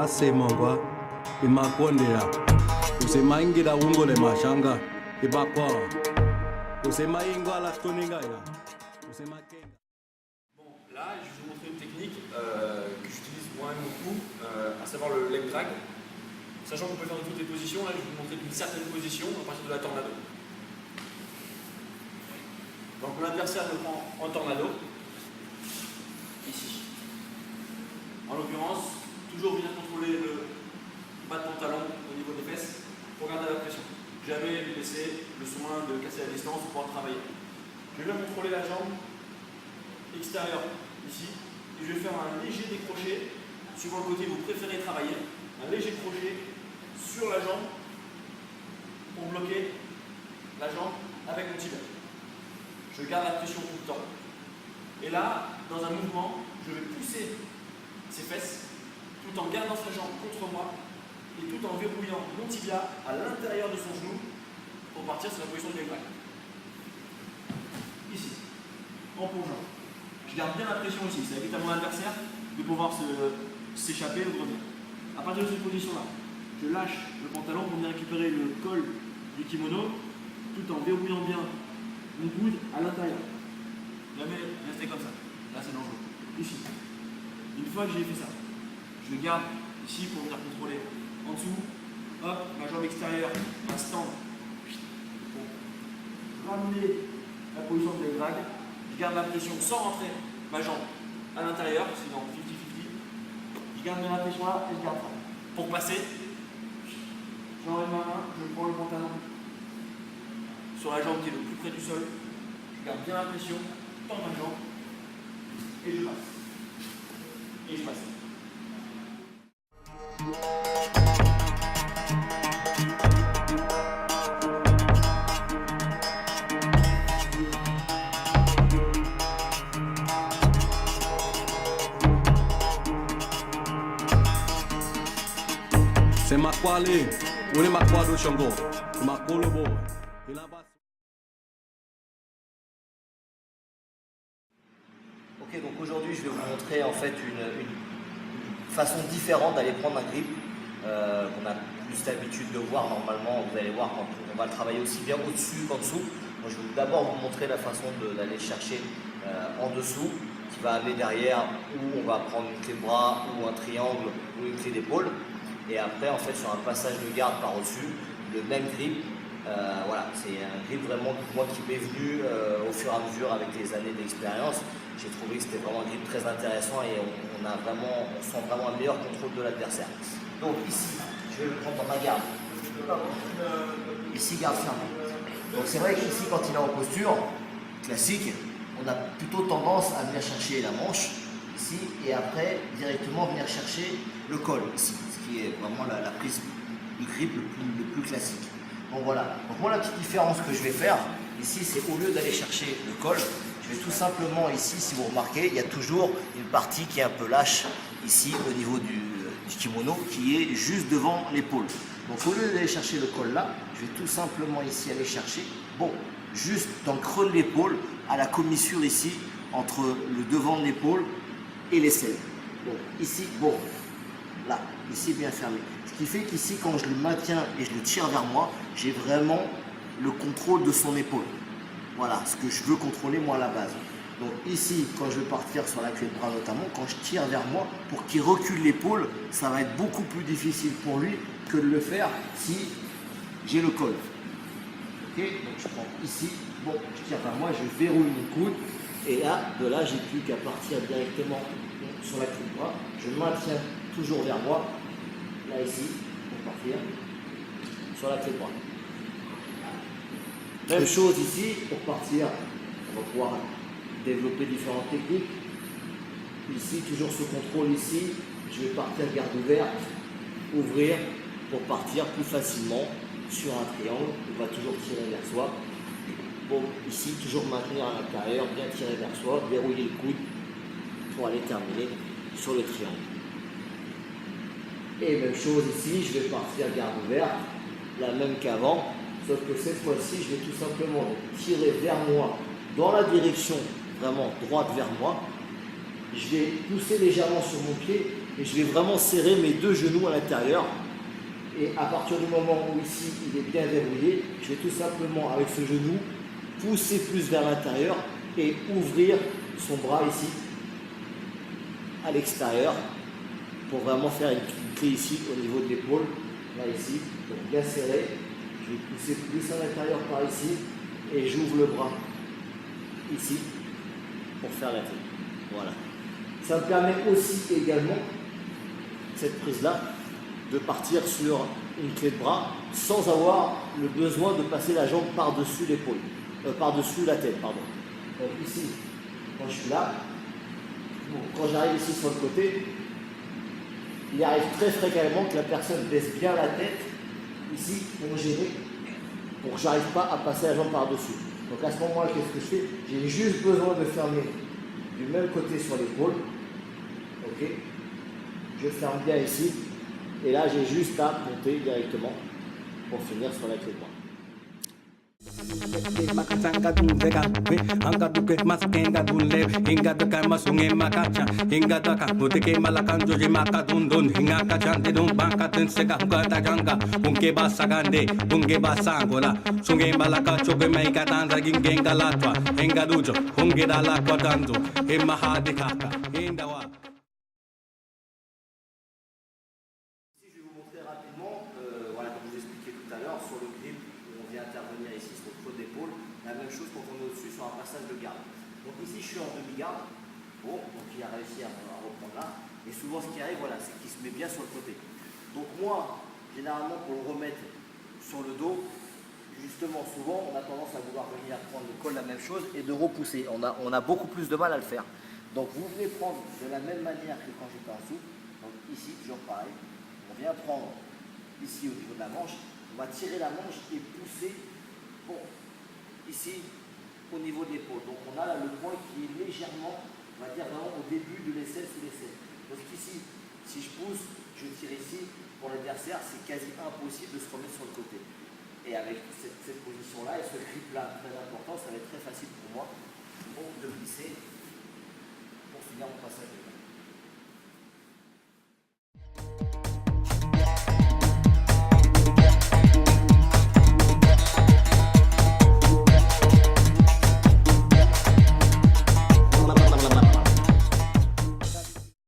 asemangwa imakondera usemaingira ungole mashanga ibakwa usemainga la stoningaya usemakenga. Bon, là je vais vous montrer une technique que j'utilise moi-même beaucoup, à savoir le leg drag. Sachant qu'on peut faire dans toutes les positions, là je vais vous montrer d'une certaine position à partir de la tornado. Donc l'adversaire me prend en tornado, ici. En l'occurrence, toujours bien contrôler le bas de pantalon au niveau des fesses pour garder la pression. Jamais lui laisser le soin de casser la distance pour pouvoir travailler. Je vais contrôler la jambe extérieure ici et je vais faire un léger décroché suivant le côté que vous préférez travailler. Un léger crochet sur la jambe pour bloquer la jambe avec mon tibia. Je garde la pression tout le temps. Et là, dans un mouvement, je vais pousser ses fesses tout en gardant sa jambe contre moi et tout en verrouillant mon tibia à l'intérieur de son genou pour partir sur la position du leg drag. Ici, en plongeant. Je garde bien la pression aussi, ça évite à mon adversaire de pouvoir s'échapper ou de revenir. À partir de cette position-là, je lâche le pantalon pour venir récupérer le col du kimono tout en verrouillant bien mon coude à l'intérieur. Jamais rester comme ça. Là, c'est dangereux. Ici. Une fois que j'ai fait ça, je le garde ici pour venir contrôler en dessous. Hop, ma jambe extérieure va se tendre pour ramener la position de leg drag. Je garde la pression sans rentrer ma jambe à l'intérieur, c'est dans 50-50. Je garde bien la pression là et je garde ça. Pour passer, j'enlève ma main, je prends le pantalon sur la jambe qui est le plus près du sol. Je garde bien la pression, tends ma jambe et je passe. Et je passe. C'est makwale, on est makwado shango, makolobo. Ok, donc aujourd'hui je vais vous montrer en fait une façon différente d'aller prendre un grip qu'on a plus l'habitude de voir normalement. Vous allez voir quand on va le travailler aussi bien au-dessus qu'en dessous. Moi, je vais d'abord vous montrer la façon d'aller chercher en dessous, qui va amener derrière où on va prendre une clé de bras ou un triangle ou une clé d'épaule. Et après, en fait, sur un passage de garde par au-dessus, le même grip. Voilà, c'est un grip vraiment moi qui m'est venu au fur et à mesure avec les années d'expérience. J'ai trouvé que c'était vraiment un grip très intéressant et on sent vraiment un meilleur contrôle de l'adversaire. Donc ici, je vais le prendre dans ma garde. Ici, garde fermée. Donc c'est vrai qu'ici, quand il est en posture classique, on a plutôt tendance à venir chercher la manche ici et après directement venir chercher le col ici, ce qui est vraiment la prise du grip le plus classique. Donc voilà, donc moi la petite différence que je vais faire ici, c'est au lieu d'aller chercher le col, je vais tout simplement ici, si vous remarquez, il y a toujours une partie qui est un peu lâche ici au niveau du kimono qui est juste devant l'épaule. Donc au lieu d'aller chercher le col là, je vais tout simplement ici aller chercher, bon, juste dans le creux de l'épaule, à la commissure ici, entre le devant de l'épaule et l'aisselle. Bon, ici, bon, là, ici bien fermé. Ce qui fait qu'ici, quand je le maintiens et je le tire vers moi, j'ai vraiment le contrôle de son épaule. Voilà, ce que je veux contrôler moi à la base. Donc ici, quand je vais partir sur la clé de bras notamment, quand je tire vers moi, pour qu'il recule l'épaule, ça va être beaucoup plus difficile pour lui que de le faire si j'ai le col. Ok, donc je prends ici, bon, je tire vers moi, je verrouille mon coude, et là, de là, j'ai plus qu'à partir directement sur la clé de bras. Je maintiens toujours vers moi, là ici, pour partir sur la clé de bras. Même chose ici, pour partir, on va pouvoir développer différentes techniques. Ici, toujours ce contrôle ici, je vais partir garde ouverte, ouvrir pour partir plus facilement sur un triangle. On va toujours tirer vers soi. Bon, ici, toujours maintenir à l'intérieur, bien tirer vers soi, verrouiller le coude pour aller terminer sur le triangle. Et même chose ici, je vais partir garde ouverte, la même qu'avant, sauf que cette fois-ci, je vais tout simplement tirer vers moi dans la direction vraiment droite vers moi. Je vais pousser légèrement sur mon pied Et je vais vraiment serrer mes deux genoux à l'intérieur. Et à partir du moment où ici il est bien verrouillé, je vais tout simplement avec ce genou pousser plus vers l'intérieur et ouvrir son bras ici à l'extérieur pour vraiment faire une clé ici au niveau de l'épaule, là ici, donc bien serré. Je vais pousser plus à l'intérieur par ici et j'ouvre le bras ici pour faire la clé. Voilà. Ça me permet aussi également, cette prise-là, de partir sur une clé de bras sans avoir le besoin de passer la jambe par-dessus l'épaule, par-dessus la tête, pardon. Donc ici, quand je suis là, bon, quand j'arrive ici sur le côté, il arrive très fréquemment que la personne baisse bien la tête, ici, pour me gérer, pour que je n'arrive pas à passer la jambe par-dessus. Donc à ce moment-là, qu'est-ce que je fais? J'ai juste besoin de fermer du même côté sur l'épaule. Ok, je ferme bien ici. Et là, j'ai juste à monter directement pour finir sur la clé de bras. Makatanga dundega we anga duke maskenga dunle hinga daka masunge makacha hinga daka muteke malakanjo je makadundun hinga kachande dum banka tensega hugata janga unke basagande unge basangola sunge malaka chobe mai katanza gingenga latwa hinga dujo unge dala kwatanzo e mahadi kaka indawa. Ici, je vais vous montrer rapidement, voilà, comme je vous expliquais tout à l'heure, sur le grip où on vient intervenir ici sur le creux d'épaule, la même chose quand on est au-dessus sur un passage de garde. Donc ici, je suis en demi-garde, bon, donc il a réussi à reprendre là, et souvent ce qui arrive, voilà, c'est qu'il se met bien sur le côté. Donc moi, généralement, pour le remettre sur le dos, justement, souvent, on a tendance à vouloir venir prendre le col, la même chose, et de repousser. On a beaucoup plus de mal à le faire. Donc vous venez prendre de la même manière que quand j'étais en dessous, donc ici, toujours pareil. On vient prendre ici au niveau de la manche, on va tirer la manche et pousser bon, ici au niveau de l'épaule. Donc on a là le point qui est légèrement, on va dire vraiment au début de l'aisselle sous l'aisselle. Donc ici, si je pousse, je tire ici, pour l'adversaire, c'est quasi impossible de se remettre sur le côté. Et avec cette position-là et ce grip-là très important, ça va être très facile pour moi de glisser pour finir mon passage.